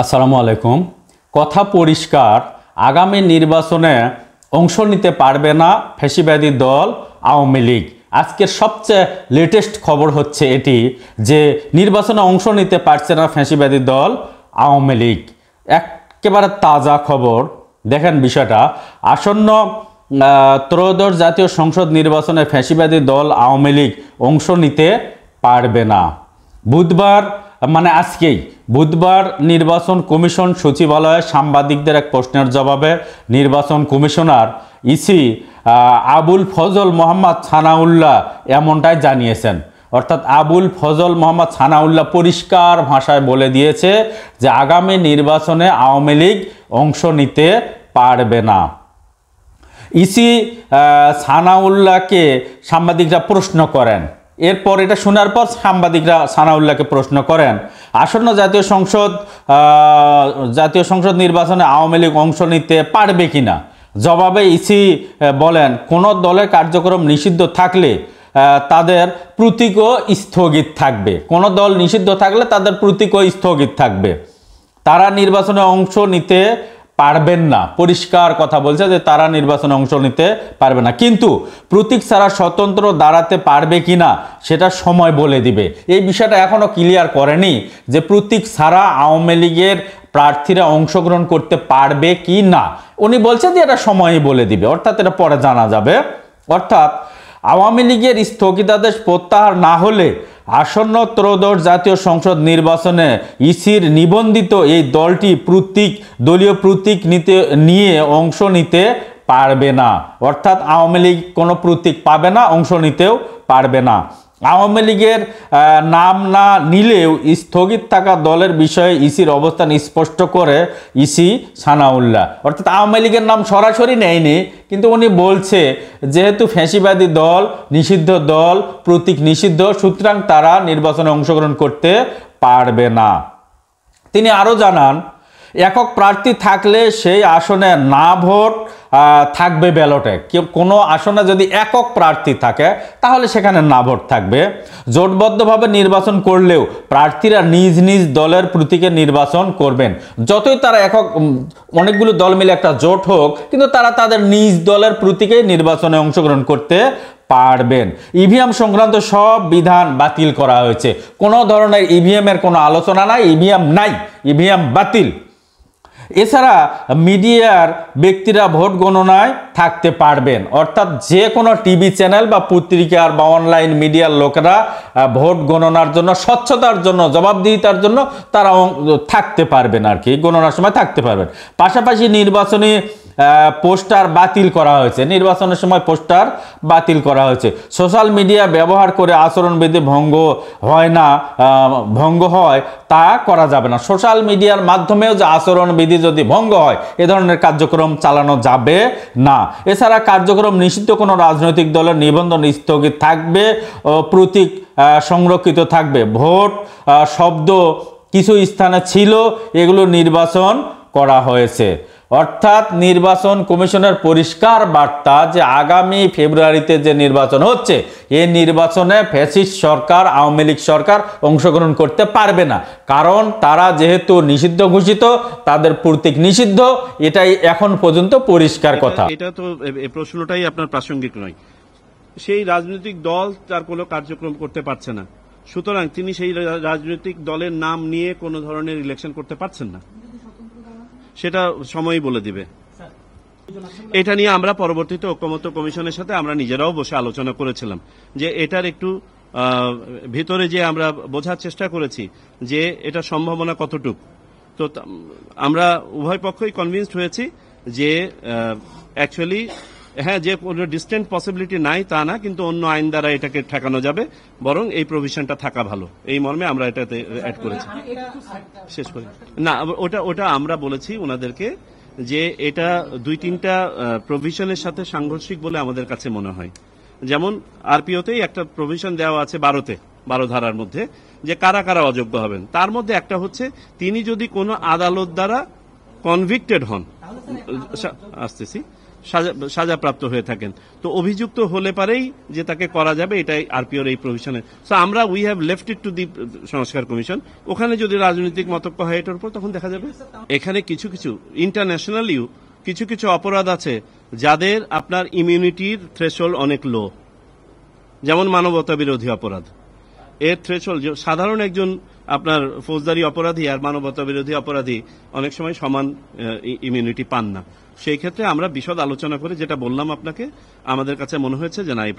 আসসালামু আলাইকুম। কথা পরিষ্কার, আগামী নির্বাচনে অংশ নিতে পারবে না ফ্যাসিবাদী দল আওয়ামী লীগ। আজকের সবচেয়ে লেটেস্ট খবর হচ্ছে এটি যে নির্বাচনে অংশ নিতে পারছে না ফ্যাসিবাদী দল আওয়ামী লীগ। একেবারে তাজা খবর। দেখেন বিষয়টা, আসন্ন ত্রয়োদশ জাতীয় সংসদ নির্বাচনে ফ্যাসিবাদী দল আওয়ামী লীগ অংশ নিতে পারবে না। বুধবার মানে আজকেই বুধবার নির্বাচন কমিশন সচিবালয়ে সাংবাদিকদের এক প্রশ্নের জবাবে নির্বাচন কমিশনার ইসি আবুল ফজল মোহাম্মদ ছানাউল্লাহ এমনটাই জানিয়েছেন। অর্থাৎ আবুল ফজল মোহাম্মদ ছানাউল্লাহ পরিষ্কার ভাষায় বলে দিয়েছে যে আগামী নির্বাচনে আওয়ামী লীগ অংশ নিতে পারবে না। ইসি ছানাউল্লাহকে সাংবাদিকরা প্রশ্ন করেন। এরপর এটা শোনার পর সাংবাদিকরা ছানাউল্লাহকে প্রশ্ন করেন, আসন্ন জাতীয় সংসদ নির্বাচনে আওয়ামী লীগ অংশ নিতে পারবে কিনা। জবাবে ইসি বলেন, কোনো দলের কার্যক্রম নিষিদ্ধ থাকলে তাদের প্রতীকও স্থগিত থাকবে। কোনো দল নিষিদ্ধ থাকলে তাদের প্রতীকও স্থগিত থাকবে। তারা নির্বাচনে অংশ নিতে পারবেন না। পরিষ্কার কথা বলছে যে তারা নির্বাচনে অংশ নিতে পারবে না, কিন্তু প্রতীক ছাড়া স্বতন্ত্র দাঁড়াতে পারবে কিনা সেটা সময় বলে দিবে। এই বিষয়টা এখনো ক্লিয়ার করেনি যে প্রতীক ছাড়া আওয়ামী লীগের প্রার্থীরা অংশগ্রহণ করতে পারবে কি না। উনি বলছেন যে এটা সময়ই বলে দিবে, অর্থাৎ এটা পরে জানা যাবে। অর্থাৎ আওয়ামী লীগের স্থগিতাদেশ প্রত্যাহার না হলে আসন্ন ত্রয়োদশ জাতীয় সংসদ নির্বাচনে ইসির নিবন্ধিত এই দলটি দলীয় প্রতীক নিয়ে অংশ নিতে পারবে না। অর্থাৎ আওয়ামী লীগ কোনো প্রতীক পাবে না, অংশ নিতেও পারবে না। আওয়ামী লীগের নাম না নিলেও স্থগিত থাকা দলের বিষয়ে ইসির অবস্থান স্পষ্ট করে ইসি ছানাউল্লাহ। অর্থাৎ আওয়ামী লীগের নাম সরাসরি নেয়নি, কিন্তু উনি বলছে যেহেতু ফ্যাসিবাদী দল, নিষিদ্ধ দল, প্রতীক নিষিদ্ধ, সুতরাং তারা নির্বাচনে অংশগ্রহণ করতে পারবে না। তিনি আরও জানান, একক প্রার্থী থাকলে সেই আসনে না ভোট থাকবে ব্যালটে। কোনো আসনে যদি একক প্রার্থী থাকে তাহলে সেখানে না ভোট থাকবে। জোটবদ্ধভাবে নির্বাচন করলেও প্রার্থীরা নিজ নিজ দলের প্রতীকে নির্বাচন করবেন। যতই তারা অনেকগুলো দল মিলে একটা জোট হোক, কিন্তু তারা তাদের নিজ দলের প্রতীকে নির্বাচনে অংশগ্রহণ করতে পারবেন। ইভিএম সংক্রান্ত সব বিধান বাতিল করা হয়েছে। কোনো ধরনের ইভিএমের কোনো আলোচনা নাই, ইভিএম নাই, ইভিএম বাতিল। এছাড়া মিডিয়ার ব্যক্তিরা ভোট গণনায় থাকতে পারবেন। অর্থাৎ যে কোনো টিভি চ্যানেল বা পত্রিকার বা অনলাইন মিডিয়ার লোকেরা ভোট গণনার জন্য, স্বচ্ছতার জন্য, জবাবদিহিতার জন্য তারা থাকতে পারবেন, আর কি গণনার সময় থাকতে পারবেন। পাশাপাশি নির্বাচনী পোস্টার বাতিল করা হয়েছে, নির্বাচনের সময় পোস্টার বাতিল করা হয়েছে। সোশ্যাল মিডিয়া ব্যবহার করে আচরণবিধি ভঙ্গ হয় তা করা যাবে না। সোশ্যাল মিডিয়ার মাধ্যমেও যে আচরণবিধি যদি ভঙ্গ হয়, এ ধরনের কার্যক্রম চালানো যাবে না। এছাড়া কার্যক্রম নিষিদ্ধ কোনো রাজনৈতিক দলের নিবন্ধন স্থগিত থাকবে, প্রতীক সংরক্ষিত থাকবে। ভোট শব্দ কিছু স্থানে ছিল, এগুলো নির্বাচন করা হয়েছে। অর্থাৎ নির্বাচন কমিশনের পরিষ্কার বার্তা যে আগামী ফেব্রুয়ারিতে যে নির্বাচন হচ্ছে, এই নির্বাচনে ফ্যাসিস্ট সরকার, আওয়ামী লীগ সরকার অংশগ্রহণ করতে পারবে না। কারণ তারা যেহেতু নিষিদ্ধ ঘোষিত, তাদের প্রতীক নিষিদ্ধ, এটাই এখন পর্যন্ত পরিষ্কার কথা। এটা তো এই প্রশ্নটাই আপনার প্রাসঙ্গিক নয়। সেই রাজনৈতিক দল তার কোনো কার্যক্রম করতে পারছে না, সুতরাং তিনি সেই রাজনৈতিক দলের নাম নিয়ে কোনো ধরনের ইলেকশন করতে পারছেন না, সেটা সময়ই বলে দিবে। এটা নিয়ে আমরা পরবর্তীতে ঐকমত্য কমিশনের সাথে আমরা নিজেরাও বসে আলোচনা করেছিলাম যে এটার একটু ভিতরে যে আমরা বোঝার চেষ্টা করেছি যে এটা সম্ভাবনা কতটুকু। তো আমরা উভয় পক্ষই কনভিন্সড হয়েছি যে অ্যাকচুয়ালি হ্যাঁ, যে কোনো ডিস্টেন্ট পসিবিলিটি নাই তা না, কিন্তু অন্য আইন দ্বারা এটাকে ঠেকানো যাবে, বরং এই প্রভিশনটা থাকা ভালো, এই মর্মে আমরা এটাতে অ্যাড করেছি। শেষ করি না, ওটা আমরা বলেছি ওনাদেরকে যে এটা 2-3টা প্রভিশনের সাথে সাংঘর্ষিক বলে আমাদের কাছে মনে হয়। যেমন আরপিওতেই একটা প্রভিশন দেওয়া আছে 12 ধারার মধ্যে, যে কারা কারা অযোগ্য হবেন। তার মধ্যে একটা হচ্ছে তিনি যদি কোনো আদালত দ্বারা কনভিক্টেড হন, আসতেছি, সাজাপ্রাপ্ত হয়ে থাকেন। তো অভিযুক্ত হলে পারেই যে তাকে করা যাবে, এটাই আরপিওর এই প্রভিশনে। সো আমরা we have left it to the সংস্কার কমিশন। ওখানে যদি রাজনৈতিক মতক্য হয় এটার উপর, তখন দেখা যাবে। এখানে কিছু কিছু ইন্টারন্যাশনালিও কিছু কিছু অপরাধ আছে যাদের আপনার ইমিউনিটির থ্রেশহোল্ড অনেক লো, যেমন মানবতা বিরোধী অপরাধ। এর থ্রেশহোল্ড সাধারণ একজন আপনার ফৌজদারি অপরাধী আর মানবতা বিরোধী অপরাধী অনেক সময় সমান ইমিউনিটি পান না। সেই ক্ষেত্রে আমরা বিশদ আলোচনা করে যেটা বললাম আপনাকে, আমাদের কাছে মনে হয়েছে যে না, এই